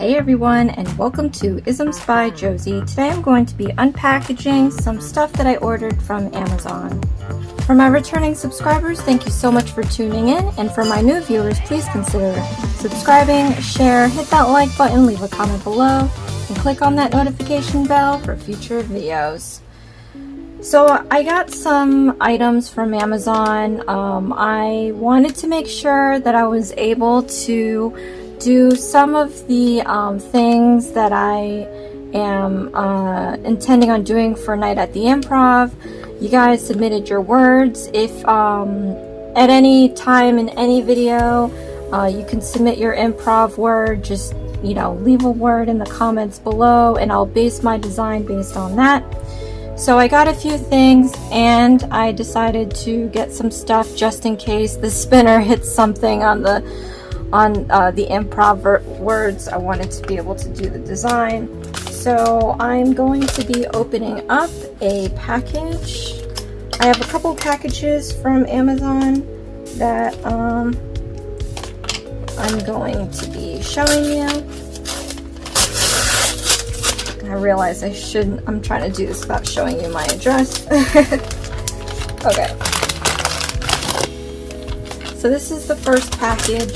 Hey everyone, and welcome to Isms by Josie. Today I'm going to be unpackaging some stuff that I ordered from Amazon. For my returning subscribers, thank you so much for tuning in, and for my new viewers, please consider subscribing, share, hit that like button, leave a comment below, and click on that notification bell for future videos. So I got some items from Amazon. I wanted to make sure that I was able to do some of the things that I am intending on doing for Night at the Improv. You guys submitted your words. If at any time in any video you can submit your improv word, just leave a word in the comments below and I'll base my design based on that. So I got a few things and I decided to get some stuff just in case the spinner hits something on the improv words. I wanted to be able to do the design. So I'm going to be opening up a package. I have a couple packages from Amazon that I'm going to be showing you. I realize I'm trying to do this without showing you my address. Okay. So this is the first package.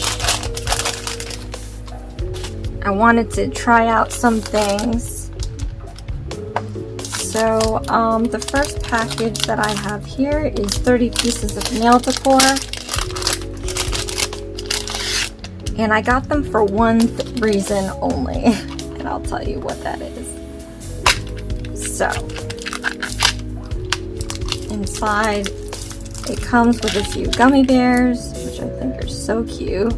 I wanted to try out some things. So the first package that I have here is 30 pieces of nail decor. And I got them for one reason only. And I'll tell you what that is. So, inside it comes with a few gummy bears, which I think are so cute.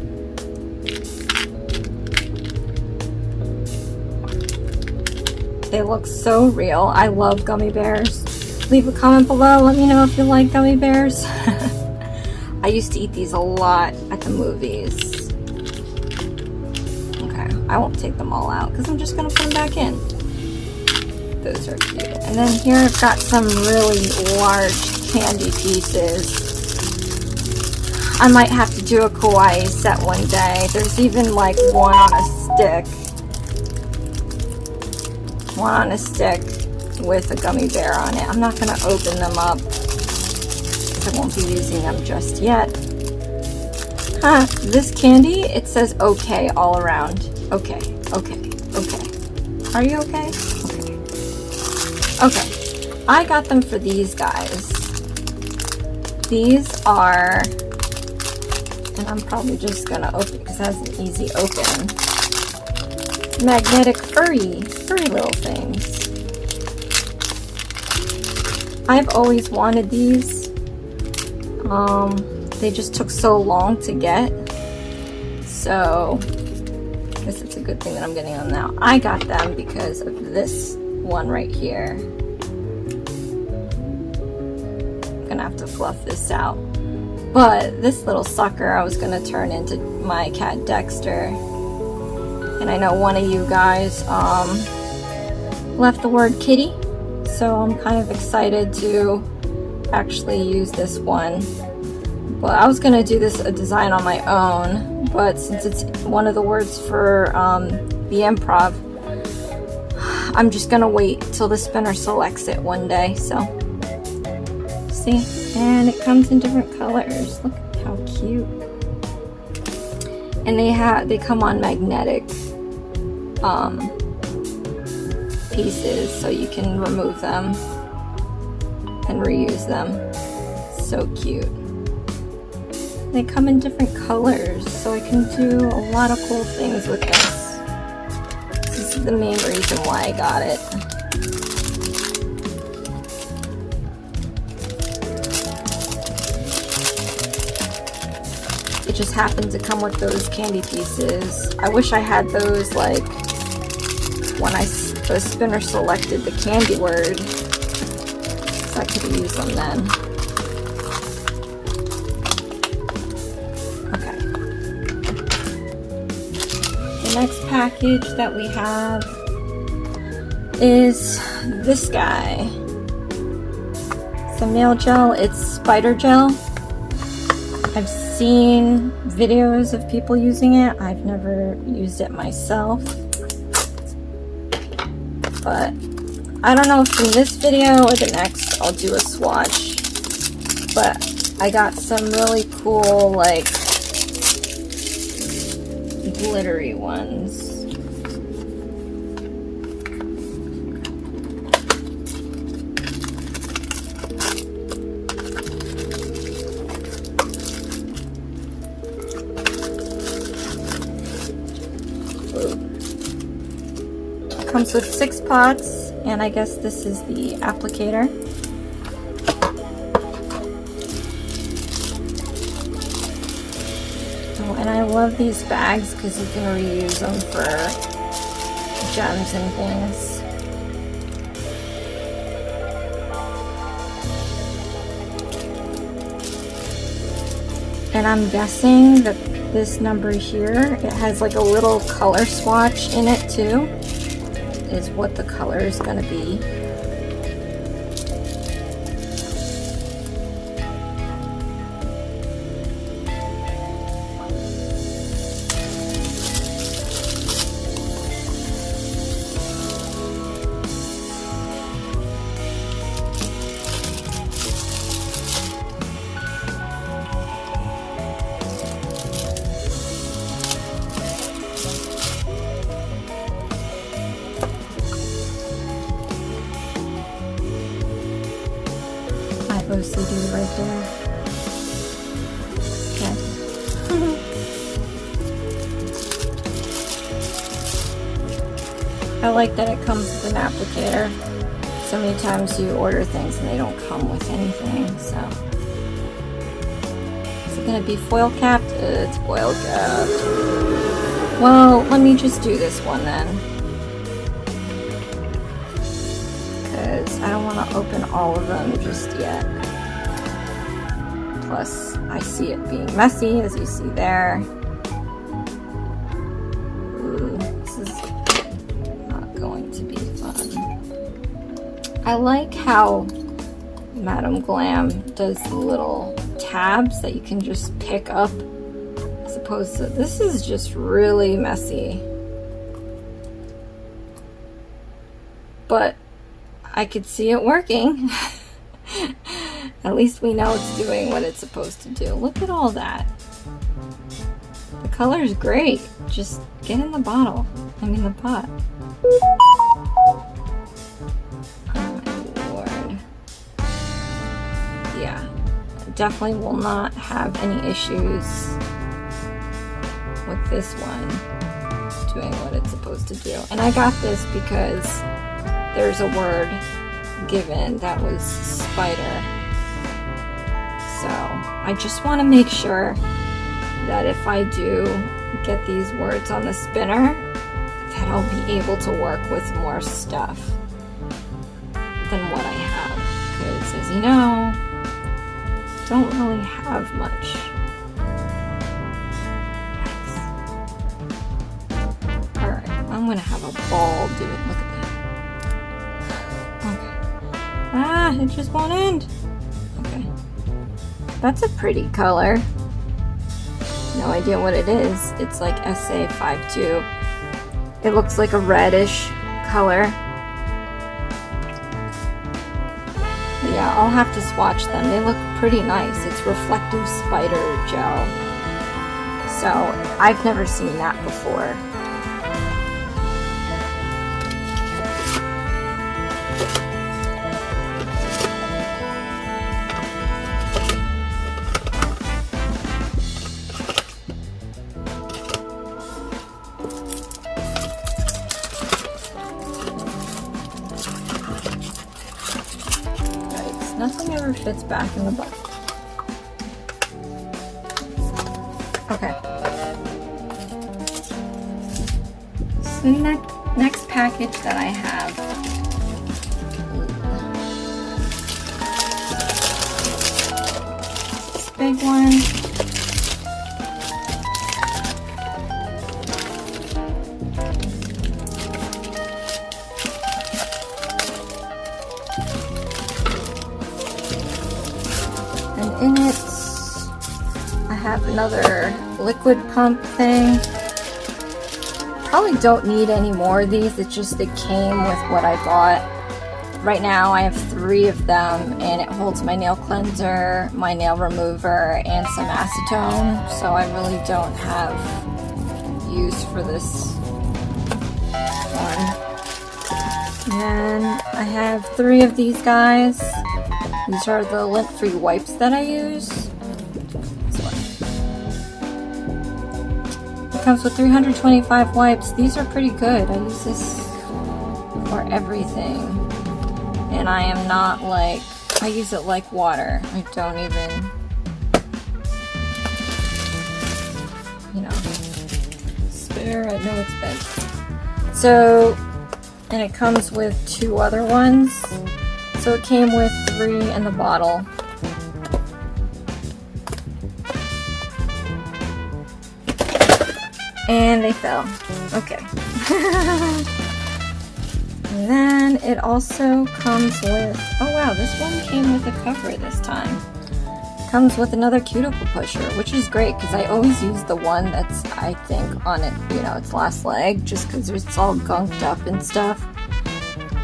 They look so real. I love gummy bears. Leave a comment below. Let me know if you like gummy bears. I used to eat these a lot at the movies. Okay, I won't take them all out because I'm just going to put them back in. Those are cute. And then here I've got some really large candy pieces. I might have to do a kawaii set one day. There's even like one on a stick. One on a stick with a gummy bear on it. I'm not going to open them up because I won't be using them just yet. Huh, this candy, it says okay all around. Okay, okay, okay. Are you okay? Okay. Okay, I got them for these guys. These are, and I'm probably just going to open because it has an easy open. Magnetic furry little things. I've always wanted these. They just took so long to get. So I guess it's a good thing that I'm getting them now. I got them because of this one right here. I'm gonna have to fluff this out. But this little sucker I was gonna turn into my cat Dexter. And I know one of you guys left the word kitty, so I'm kind of excited to actually use this one. But I was gonna do a design on my own, but since it's one of the words for the improv, I'm just gonna wait till the spinner selects it one day. So see, and it comes in different colors. Look how cute. And they come on magnetic pieces, so you can remove them and reuse them. So cute. They come in different colors, so I can do a lot of cool things with this. This is the main reason why I got it. It just happened to come with those candy pieces. I wish I had those like when the spinner selected the candy word, so I could use them then. Okay. The next package that we have is this guy. Some nail gel. It's spider gel. I've seen videos of people using it. I've never used it myself. but I don't know if in this video or the next I'll do a swatch, but I got some really cool, like, glittery ones. Comes with 6 pots, and I guess this is the applicator. Oh, and I love these bags because you can reuse them for gems and things. And I'm guessing that this number here, it has like a little color swatch in it too, is what the color is going to be. OCD right there. Okay. I like that it comes with an applicator. So many times you order things and they don't come with anything, so. Is it gonna be foil capped? It's foil capped. Well, let me just do this one then. I don't want to open all of them just yet. Plus, I see it being messy, as you see there. Ooh, this is not going to be fun. I like how Madame Glam does the little tabs that you can just pick up, as opposed to, this is just really messy. But I could see it working. At least we know it's doing what it's supposed to do. Look at all that. The color is great. Just get in the bottle. I mean the pot. Oh my lord. Yeah, definitely will not have any issues with this one doing what it's supposed to do. And I got this because there's a word given that was spider. So I just want to make sure that if I do get these words on the spinner, that I'll be able to work with more stuff than what I have. Because as you know, don't really have much. Nice. Alright, I'm gonna have a ball doing, look at that. Ah, it just won't end. Okay. That's a pretty color. No idea what it is. It's like SA52. It looks like a reddish color. But yeah, I'll have to swatch them. They look pretty nice. It's reflective spider gel. So, I've never seen that before. Nothing ever fits back in the box. Okay. So the next package that I have this big one. In it, I have another liquid pump thing. probably don't need any more of these. It just, it came with what I bought. Right now I have 3 of them, and it holds my nail cleanser, my nail remover, and some acetone, so I really don't have use for this one. And I have 3 of these guys. These are the lint-free wipes that I use. This one. It comes with 325 wipes. These are pretty good. I use this for everything. And I am not like, I use it like water. I don't even, you know, spare. I know it's bent. So, and it comes with 2 other ones. So it came with 3 in the bottle. And they fell. Okay. And then it also comes with, oh wow, this one came with a cover this time. It comes with another cuticle pusher, which is great because I always use the one that's, I think, on it, you know, its last leg, just because it's all gunked up and stuff.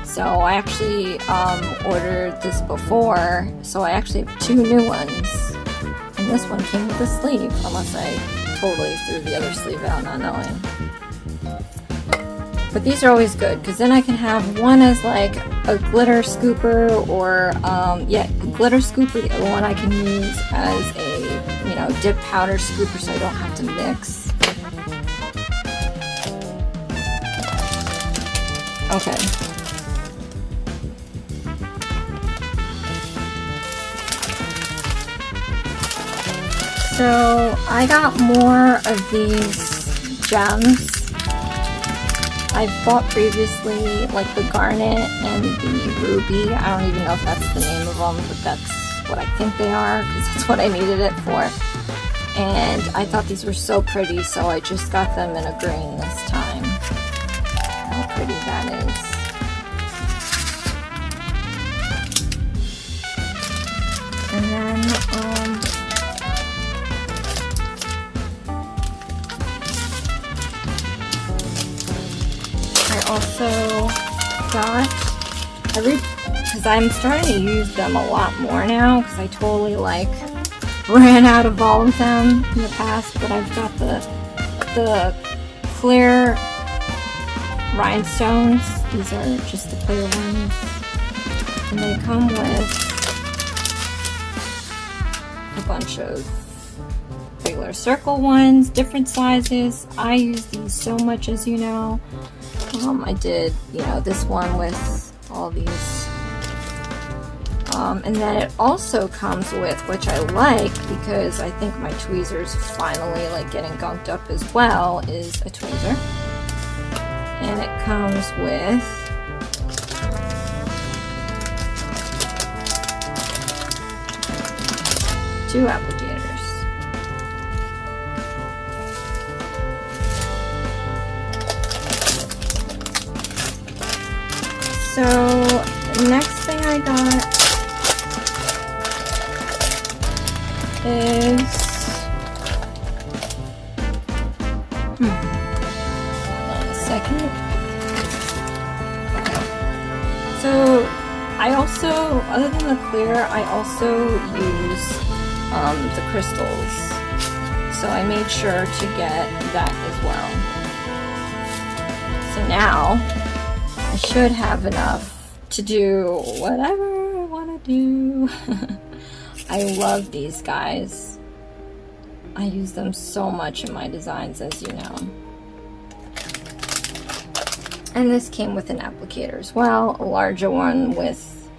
So I actually ordered this before, so I actually have 2 new ones. And this one came with a sleeve, unless I totally threw the other sleeve out not knowing. But these are always good, because then I can have one as like a glitter scooper, or yeah, glitter scooper. The other one I can use as a, you know, dip powder scooper, so I don't have to mix. Okay. So I got more of these gems. I've bought previously, like the garnet and the ruby. I don't even know if that's the name of them, but that's what I think they are, because that's what I needed it for. And I thought these were so pretty, so I just got them in a green this time. How pretty that is. And then, I also got, because I'm starting to use them a lot more now, because I totally like ran out of all of them in the past, but I've got the clear rhinestones. These are just the clear ones, and they come with a bunch of regular circle ones, different sizes. I use these so much, as you know. I did, you know, this one with all these. And then it also comes with, which I like because I think my tweezers finally like getting gunked up as well, is a tweezer. And it comes with two applicators. So the next thing I got is hold on a second. So I also, other than the clear, I also use the crystals. So I made sure to get that as well. So now I should have enough to do whatever I want to do. I love these guys. I use them so much in my designs, as you know. And this came with an applicator as well, a larger one with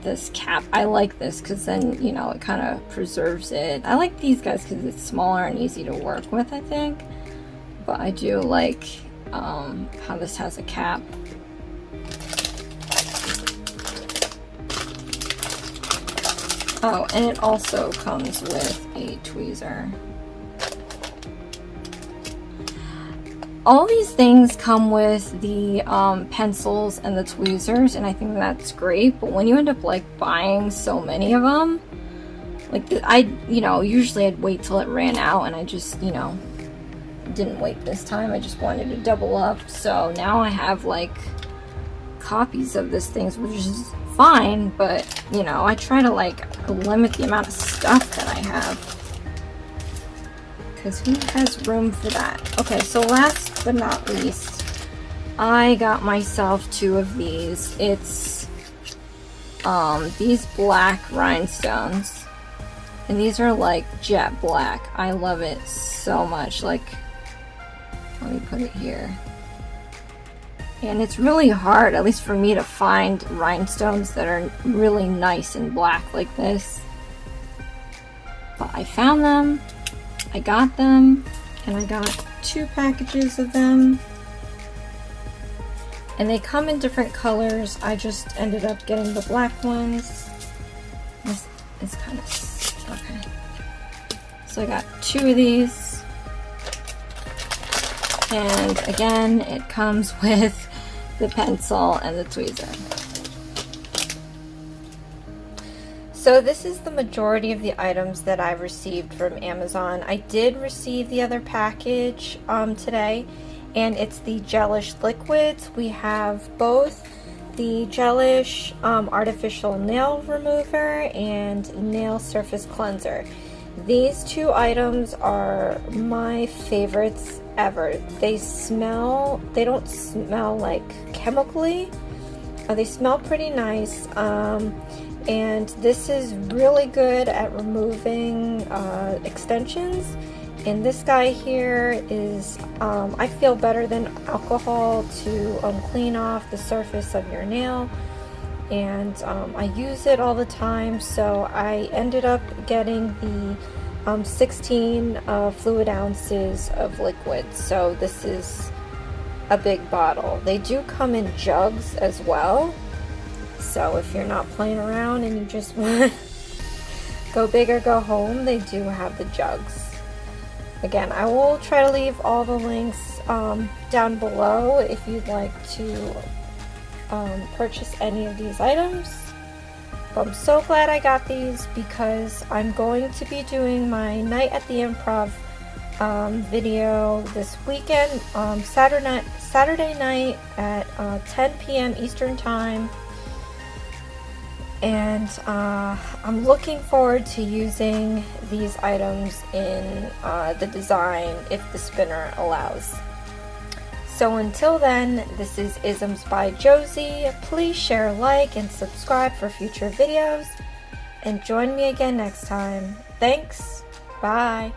this cap. I like this because then, you know, it kind of preserves it. I like these guys because it's smaller and easy to work with, I think. But I do like how this has a cap. Oh, and it also comes with a tweezer. All these things come with the pencils and the tweezers, and I think that's great, but when you end up like buying so many of them, like you know, usually I'd wait till it ran out and I just, you know, didn't wait this time. I just wanted to double up. So now I have like copies of this things, which is fine, but you know, I try to like limit the amount of stuff that I have, because who has room for that? Okay, so last but not least, I got myself 2 of these. It's these black rhinestones, and these are like jet black. I love it so much. Like, let me put it here. And it's really hard, at least for me, to find rhinestones that are really nice and black like this. But I found them, I got them, and I got 2 packages of them. And they come in different colors. I just ended up getting the black ones. This is kind of, okay. So I got 2 of these. And again, it comes with the pencil and the tweezer. So this is the majority of the items that I've received from Amazon. I did receive the other package today, and it's the gelish liquids. We have both the gelish artificial nail remover and nail surface cleanser. These 2 items are my favorites ever. They don't smell like chemically. They smell pretty nice. And this is really good at removing extensions. And this guy here is, I feel, better than alcohol to clean off the surface of your nail. And I use it all the time, so I ended up getting the 16 fluid ounces of liquid. So this is a big bottle. They do come in jugs as well, so if you're not playing around and you just want to go big or go home, they do have the jugs. Again, I will try to leave all the links down below if you'd like to purchase any of these items. But I'm so glad I got these, because I'm going to be doing my Night at the Improv video this weekend, Saturday night at 10 p.m. Eastern Time. And I'm looking forward to using these items in the design if the spinner allows. So until then, this is Isms by Josie. Please share, like, and subscribe for future videos. And join me again next time. Thanks. Bye.